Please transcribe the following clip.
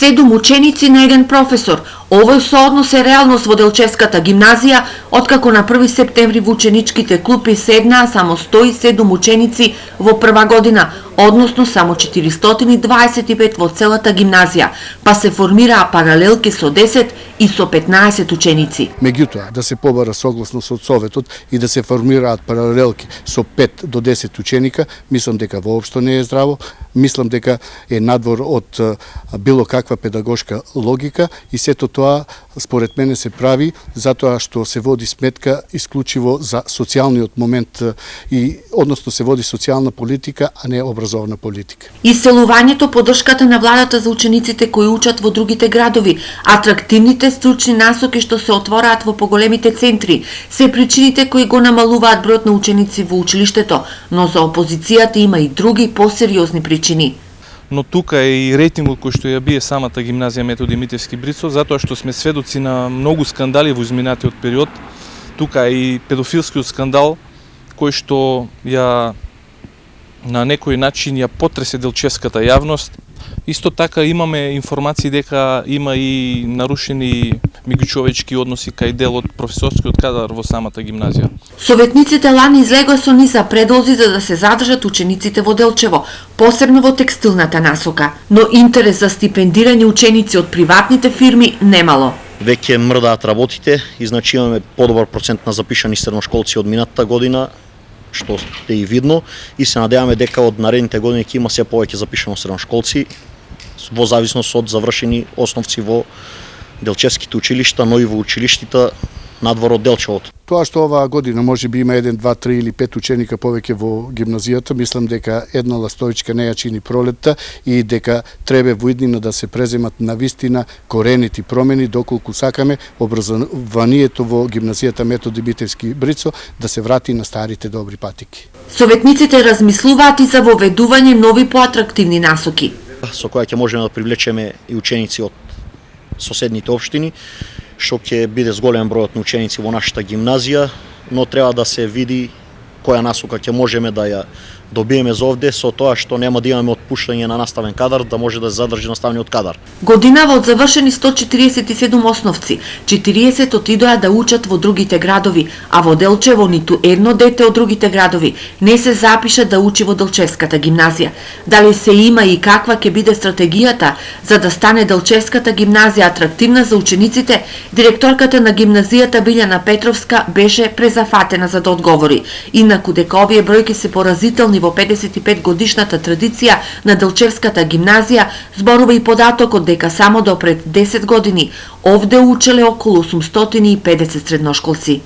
7 ученици на еден професор. Овој сооднос е реалност во Делчевската гимназија, откако на 1 септември во ученичките клупи седнаа само 107 ученици во прва година, односно само 425 во целата гимназија, па се формираа паралелки со 10 и со 15 ученици. Меѓутоа, да се побара согласно со Советот и да се формираат паралелки со 5 до 10 ученика, мислам дека воопшто не е здраво, мислам дека е надвор од било каква педагошка логика и сето тоа според мене се прави затоа што се води сметка исклучиво за социјалниот момент и односно се води социјална политика, а не образовна политика. Иселувањето, поддршката на владата за учениците кои учат во другите градови, атрактивните стручни насоки што се отвораат во поголемите центри, се причините кои го намалуваат бројот на ученици во училиштето, но за опозицијата има и други посериозни причини. Но тука е и рейтингот кој што ја бие самата гимназија Методи Митевски Брицо, затоа што сме сведоци на многу скандали во изминатиот период. Тука е и педофилскиот скандал, кој што ја на некој начин ја потресе делчевската јавност. Исто така имаме информации дека има и нарушени меѓучовечки односи кај дел од професорскиот кадар во самата гимназија. Советниците лани излегоа со низа предлози за да се задржат учениците во Делчево, посебно во текстилната насока, но интерес за стипендирање ученици од приватните фирми немало. Веќе мрдаат работите и значи имаме подобар процент на запишани средношколци од минатата година, што е и видно, и се надеваме дека од наредните години ќе има се повеќе запишано средношколци во зависност од завршени основци во делчевските училишта, но и во училиштата надвор од Делчевото. Тоа што оваа година може би има 1, 2, 3 или 5 ученика повеќе во гимназијата, мислам дека една ластојчка не ја чини пролетта и дека треба во иднина да се преземат на вистина коренити промени доколку сакаме образованието во гимназијата Методи Митевски Брицо да се врати на старите добри патики. Советниците размислуваат и за воведување нови поатрактивни насоки, со која ќе можеме да привлечеме и ученици од соседните општини, што ќе биде зголем бројот на ученици во нашата гимназија, но треба да се види која насока ќе можеме да ја добиеме за овде, со тоа што нема да имаме отпуштање на наставен кадар, да може да се задржи наставниот кадар. Годинава од завршени 147 основци, 40 отидоа да учат во другите градови, а во Делчево ниту едно дете од другите градови не се запиша да учи во Делчевската гимназија. Дали се има и каква ќе биде стратегијата за да стане Делчевската гимназија атрактивна за учениците, директорката на гимназијата Билјана Петровска беше презафатена за да одговори. Инаку дека овие бројки се поразителни во 55 годишната традиција на Делчевската гимназија, зборува и податокот дека само до пред 10 години овде учеле околу 850 средношколци.